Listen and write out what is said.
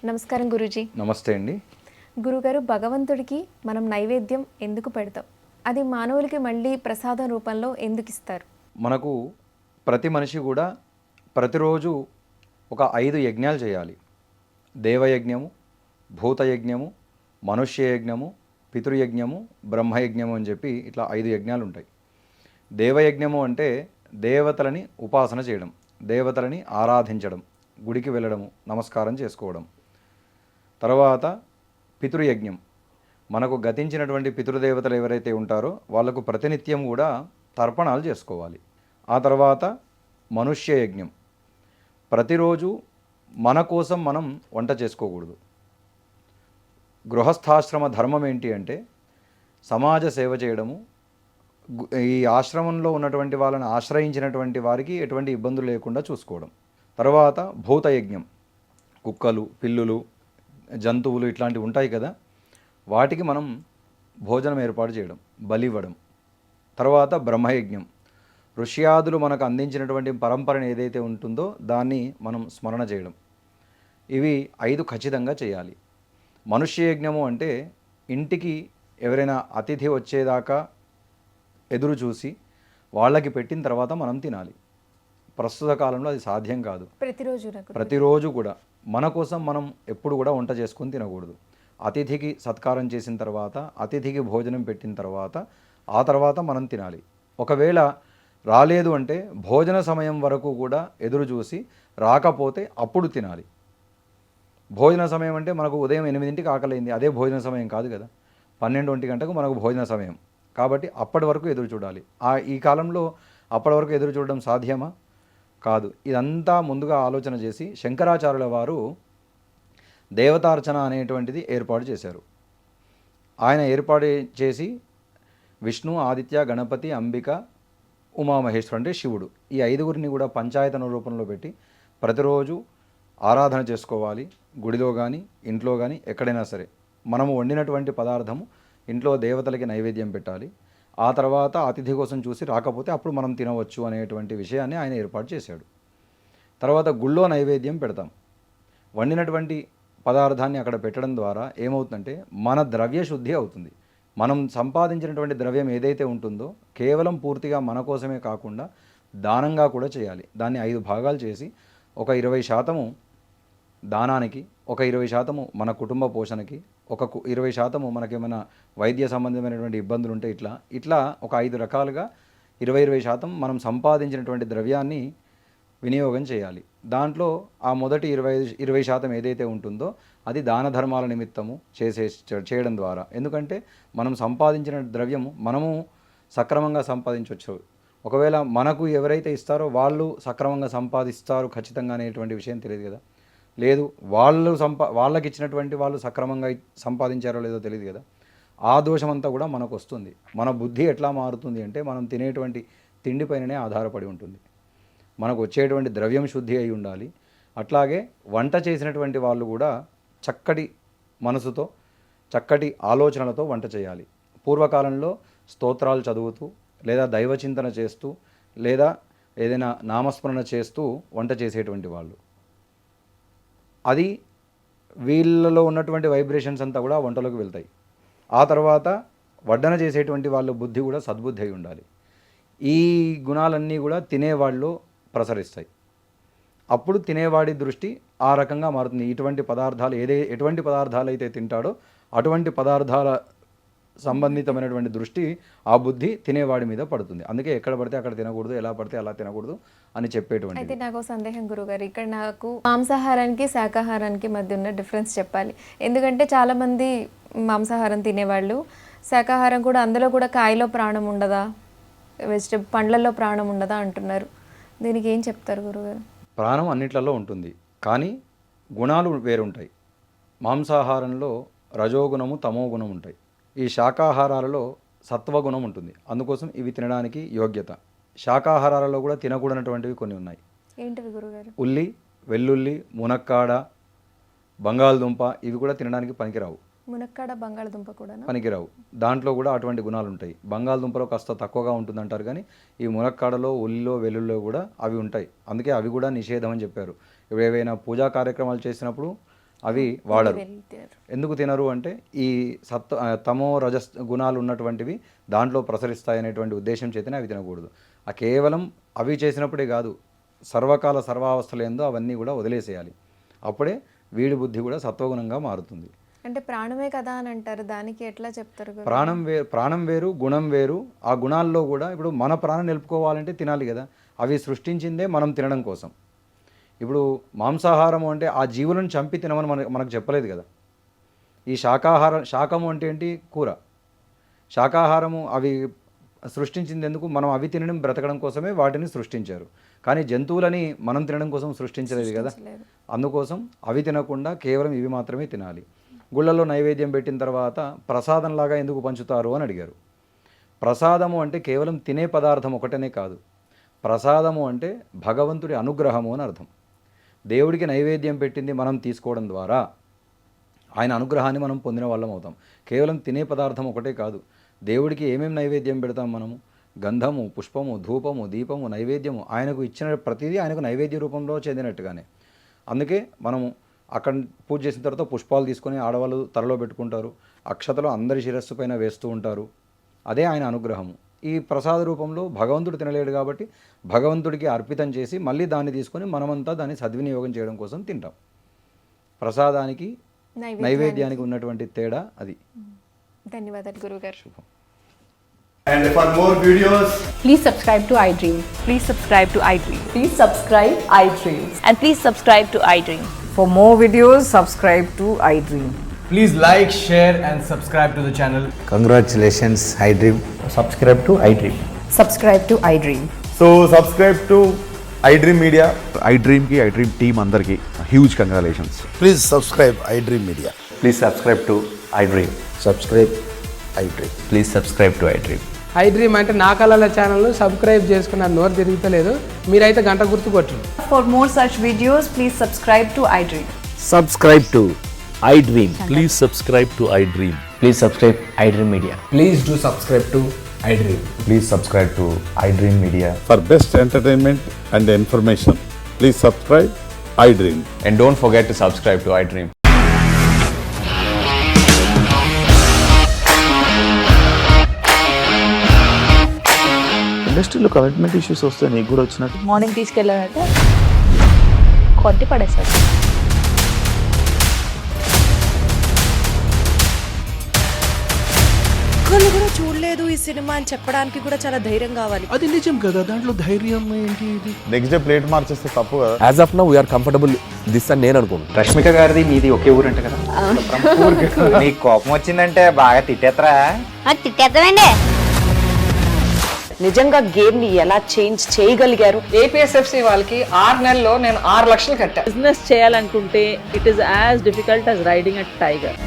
నమస్కారం గురూజీ. నమస్తే అండి. గురుగారు, భగవంతుడికి మనం నైవేద్యం ఎందుకు పెడతాం? అది మానవులకి మళ్ళీ ప్రసాదం రూపంలో ఎందుకు ఇస్తారు? మనకు ప్రతి మనిషి కూడా ప్రతిరోజు ఒక 5 యజ్ఞాలు చేయాలి. దేవయజ్ఞము, భూతయజ్ఞము, మనుష్యయజ్ఞము, పితృయజ్ఞము, బ్రహ్మయజ్ఞము అని చెప్పి ఇట్లా 5 యజ్ఞాలు ఉంటాయి. దేవయజ్ఞము అంటే దేవతలని ఉపాసన చేయడం, దేవతలని ఆరాధించడం, గుడికి వెళ్ళడము, నమస్కారం చేసుకోవడం. తర్వాత పితృయజ్ఞం, మనకు గతించినటువంటి పితృదేవతలు ఎవరైతే ఉంటారో వాళ్ళకు ప్రతినిత్యం కూడా తర్పణాలు చేసుకోవాలి. ఆ తర్వాత మనుష్య యజ్ఞం, ప్రతిరోజు మన కోసం మనం వంట చేసుకోకూడదు. గృహస్థాశ్రమ ధర్మం ఏంటి అంటే సమాజ సేవ చేయడము, ఈ ఆశ్రమంలో ఉన్నటువంటి వాళ్ళని ఆశ్రయించినటువంటి వారికి ఎటువంటి ఇబ్బందులు లేకుండా చూసుకోవడం. తర్వాత భూతయజ్ఞం, కుక్కలు, పిల్లులు, జంతువులు ఇట్లాంటివి ఉంటాయి కదా, వాటికి మనం భోజనం ఏర్పాటు చేయడం, బలి ఇవ్వడం. తర్వాత బ్రహ్మయజ్ఞం, ఋష్యాదులు మనకు అందించినటువంటి పరంపరను ఏదైతే ఉంటుందో దాన్ని మనం స్మరణ చేయడం. ఇవి 5 ఖచ్చితంగా చేయాలి. మనుష్య యజ్ఞము అంటే ఇంటికి ఎవరైనా అతిథి వచ్చేదాకా ఎదురు చూసి వాళ్ళకి పెట్టిన తర్వాత మనం తినాలి. ప్రస్తుత కాలంలో అది సాధ్యం కాదు. ప్రతిరోజు కూడా మన కోసం మనం ఎప్పుడు కూడా వంట చేసుకొని తినకూడదు. అతిథికి సత్కారం చేసిన తర్వాత, అతిథికి భోజనం పెట్టిన తర్వాత, ఆ తర్వాత మనం తినాలి. ఒకవేళ రాలేదు అంటే భోజన సమయం వరకు కూడా ఎదురు చూసి రాకపోతే అప్పుడు తినాలి. భోజన సమయం అంటే మనకు ఉదయం 8ంటికి ఆకలింది, అదే భోజన సమయం కాదు కదా. 12-1 గంటకు మనకు భోజన సమయం కాబట్టి అప్పటి వరకు ఎదురు చూడాలి. ఈ కాలంలో అప్పటి వరకు ఎదురు చూడడం సాధ్యమా? కాదు. ఇదంతా ముందుగా ఆలోచన చేసి శంకరాచార్యుల వారు దేవతార్చన అనేటువంటిది ఏర్పాటు చేశారు. ఆయన ఏర్పాటు చేసి విష్ణు, ఆదిత్య, గణపతి, అంబిక, ఉమామహేశ్వరు అంటే శివుడు, ఈ 5గురిని కూడా పంచాయతన రూపంలో పెట్టి ప్రతిరోజు ఆరాధన చేసుకోవాలి. గుడిలో కానీ ఇంట్లో కానీ ఎక్కడైనా సరే మనము వండినటువంటి పదార్థము ఇంట్లో దేవతలకి నైవేద్యం పెట్టాలి. ఆ తర్వాత అతిథి కోసం చూసి రాకపోతే అప్పుడు మనం తినవచ్చు అనేటువంటి విషయాన్ని ఆయన ఏర్పాటు చేశాడు. తర్వాత గుళ్ళో నైవేద్యం పెడతాం. వండినటువంటి పదార్థాన్ని అక్కడ పెట్టడం ద్వారా ఏమవుతుందంటే మన ద్రవ్య శుద్ధి అవుతుంది. మనం సంపాదించినటువంటి ద్రవ్యం ఏదైతే ఉంటుందో కేవలం పూర్తిగా మన కోసమే కాకుండా దానంగా కూడా చేయాలి. దాన్ని 5 భాగాలు చేసి ఒక 20% దానానికి, ఒక 20% మన కుటుంబ పోషణకి, ఒక 20% మనకేమైనా వైద్య సంబంధమైనటువంటి ఇబ్బందులు ఉంటే ఇట్లా ఒక 5 రకాలుగా 20% మనం సంపాదించినటువంటి ద్రవ్యాన్ని వినియోగం చేయాలి. దాంట్లో ఆ మొదటి 20% ఏదైతే ఉంటుందో అది దాన ధర్మాల నిమిత్తము చేయడం ద్వారా, ఎందుకంటే మనం సంపాదించిన ద్రవ్యము మనము సక్రమంగా సంపాదించవచ్చు. ఒకవేళ మనకు ఎవరైతే ఇస్తారో వాళ్ళు సక్రమంగా సంపాదిస్తారు ఖచ్చితంగా అనేటువంటి విషయం తెలియదు కదా. లేదు, వాళ్ళకి ఇచ్చినటువంటి వాళ్ళు సక్రమంగా సంపాదించారో లేదో తెలియదు కదా. ఆ దోషమంతా కూడా మనకు వస్తుంది. మన బుద్ధి ఎట్లా మారుతుంది అంటే మనం తినేటువంటి తిండిపైననే ఆధారపడి ఉంటుంది. మనకు వచ్చేటువంటి ద్రవ్యం శుద్ధి అయి ఉండాలి. అట్లాగే వంట చేసినటువంటి వాళ్ళు కూడా చక్కటి మనసుతో, చక్కటి ఆలోచనలతో వంట చేయాలి. పూర్వకాలంలో స్తోత్రాలు చదువుతూ లేదా దైవచింతన చేస్తూ లేదా ఏదైనా నామస్మరణ చేస్తూ వంట చేసేటువంటి వాళ్ళు. అది వీళ్ళలో ఉన్నటువంటి వైబ్రేషన్స్ అంతా కూడా వంటలోకి వెళ్తాయి. ఆ తర్వాత వడ్డన చేసేటువంటి వాళ్ళ బుద్ధి కూడా సద్బుద్ధి అయి ఉండాలి. ఈ గుణాలన్నీ కూడా తినేవాళ్ళు ప్రసరిస్తాయి. అప్పుడు తినేవాడి దృష్టి ఆ రకంగా మారుతుంది. ఎటువంటి పదార్థాలు అయితే తింటాడో అటువంటి పదార్థాల సంబంధితమైనటువంటి దృష్టి, ఆ బుద్ధి తినేవాడి మీద పడుతుంది. అందుకే ఎక్కడ పడితే అక్కడ తినకూడదు, ఎలా పడితే అలా తినకూడదు అని చెప్పేటువంటి. అయితే నాకు సందేహం గురుగారు, ఇక్కడ నాకు మాంసాహారానికి శాకాహారానికి మధ్య ఉన్న డిఫరెన్స్ చెప్పాలి. ఎందుకంటే చాలామంది మాంసాహారం తినేవాళ్ళు శాకాహారం కూడా అందులో కూడా కాయలో ప్రాణం ఉండదా, పండ్లలో ప్రాణం ఉండదా అంటున్నారు. దీనికి ఏం చెప్తారు గురుగారు? ప్రాణం అన్నిట్లలో ఉంటుంది, కానీ గుణాలు వేరుంటాయి. మాంసాహారంలో రజోగుణము, తమోగుణం ఉంటాయి. ఈ శాకాహారాలలో సత్వగుణం ఉంటుంది. అందుకోసం ఇవి తినడానికి యోగ్యత. శాకాహారాలలో కూడా తినకూడనటువంటివి కొన్ని ఉన్నాయి. ఏంటివి గురుగారు? ఉల్లి, వెల్లుల్లి, మునక్కాడ, బంగాళదుంప ఇవి కూడా తినడానికి పనికిరావు. మునక్కాడ, బంగాళదుంప కూడా పనికిరావు. దాంట్లో కూడా అటువంటి గుణాలు ఉంటాయి. బంగాళదుంపలో కాస్త తక్కువగా ఉంటుందంటారు, కానీ ఈ మునక్కాడలో, ఉల్లిలో, వెల్లుల్లో కూడా అవి ఉంటాయి. అందుకే అవి కూడా నిషేధం అని చెప్పారు. ఏవైనా పూజా కార్యక్రమాలు చేసినప్పుడు అవి వాడరు. వెళ్తారు. ఎందుకు తినరు అంటే ఈ తమో రజస్ గుణాలు ఉన్నటువంటివి దాంట్లో ప్రసరిస్తాయి అనేటువంటి ఉద్దేశం చేతనే అవి తినకూడదు. ఆ కేవలం అవి చేసినప్పుడే కాదు, సర్వకాల సర్వావస్థలు ఏందో అవన్నీ కూడా వదిలేసేయాలి. అప్పుడే వీడి బుద్ధి కూడా సత్వగుణంగా మారుతుంది. అంటే ప్రాణమే కదా అని అంటారు, దానికి ఎట్లా చెప్తారు గురువు? ప్రాణం వేరు, గుణం వేరు. ఆ గుణాల్లో కూడా ఇప్పుడు మన ప్రాణం నిలుపుకోవాలంటే తినాలి కదా, అవి సృష్టించిందే మనం తినడం కోసం. ఇప్పుడు మాంసాహారము అంటే ఆ జీవులను చంపి తినమని మనకు చెప్పలేదు కదా. ఈ శాకము అంటే ఏంటి? కూర. శాకాహారము అవి సృష్టించింది ఎందుకు? మనం అవి తినడం బ్రతకడం కోసమే వాటిని సృష్టించారు. కానీ జంతువులని మనం తినడం కోసం సృష్టించలేదు కదా. అందుకోసం అవి తినకుండా కేవలం ఇవి మాత్రమే తినాలి. గుళ్ళల్లో నైవేద్యం పెట్టిన తర్వాత ప్రసాదంలాగా ఎందుకు పంచుతారు అని అడిగారు. ప్రసాదము అంటే కేవలం తినే పదార్థం ఒకటనే కాదు. ప్రసాదము అంటే భగవంతుడి అనుగ్రహము అని అర్థం. దేవుడికి నైవేద్యం పెట్టింది మనం తీసుకోవడం ద్వారా ఆయన అనుగ్రహాన్ని మనం పొందిన వాళ్ళం అవుతాం. కేవలం తినే పదార్థం ఒకటే కాదు. దేవుడికి ఏమేమి నైవేద్యం పెడతాం మనము? గంధము, పుష్పము, ధూపము, దీపము, నైవేద్యము. ఆయనకు ఇచ్చిన ప్రతిదీ ఆయనకు నైవేద్య రూపంలో చెందినట్టుగానే. అందుకే మనము అక్కడ పూజ చేసిన తర్వాత పుష్పాలు తీసుకొని ఆడవాళ్ళు తలలో పెట్టుకుంటారు, అక్షతలు అందరి శిరస్సు పైన వేస్తూ ఉంటారు. అదే ఆయన అనుగ్రహము. ఈ ప్రసాద రూపంలో భగవంతుడు తినలేడు కాబట్టి భగవంతుడికి అర్పితం చేసి మళ్ళీ దాన్ని తీసుకొని మనమంతా దాన్ని సద్వినియోగం చేయడం కోసం తింటాం. ప్రసాదానికి నైవేద్యానికి ఉన్నటువంటి తేడా అది. ధన్యవాదాలు గురువుగారు. శుభం. And for more videos, Please subscribe to iDream. Please subscribe to iDream. Please subscribe iDream. And please subscribe to iDream. For more videos, subscribe to iDream. please like, share and subscribe to the channel. Congratulations, iDream. Subscribe to iDream. Subscribe to iDream. So subscribe to iDream Media. iDream ki iDream team andarki huge congratulations. Please subscribe iDream Media. Please subscribe to iDream. Subscribe iDream. Please subscribe to iDream. iDream అంటే నా కళల channel subscribe చేసుకున్న నోరు తిరుగుతలేదు, మీరైతే గంట గుర్తు కొట్టండి. For more such videos, please subscribe to iDream. Subscribe to iDream. Please subscribe to iDream. Please subscribe iDream Media. Please do subscribe to iDream. Please subscribe to iDream Media. For best entertainment and information, please subscribe iDream. And don't forget to subscribe to iDream. ఇండస్ట్రీలో commitment issues వస్తే నీకు కూడా వచ్చినట్టు morning తీసుకెళ్ళాలంటే కొట్టి పడేసాడు. ఒక్కళ్ళు కూడా చూడలేదు ఈ సినిమా అని చెప్పడానికి కూడా చాలా ధైర్యం కావాలి. అది నిజం కదా, దాంట్లో ధైర్యం ఏంటి? ఇది నెక్స్ట్ డే ప్లేట్ మార్చేస్తే తప్పు కదా. As of now, we are comfortable this అని నేను అనుకుంటున్నాను. రష్మిక గారిది మీది ఒకే ఊరంట కదా. నీకు కోపం వచ్చిందంటే బాగా తిట్టేత్తరా? తిట్టేద్దామండి. నిజంగా గేమ్ ని ఎలా చేంజ్ చేయగలిగారు? ఏపీఎస్ఎఫ్సి వాళ్ళకి 6 నెలల్లో నేను 6 లక్షలు కట్టా. బిజినెస్ చేయాలనుకుంటే it is as difficult as riding a tiger.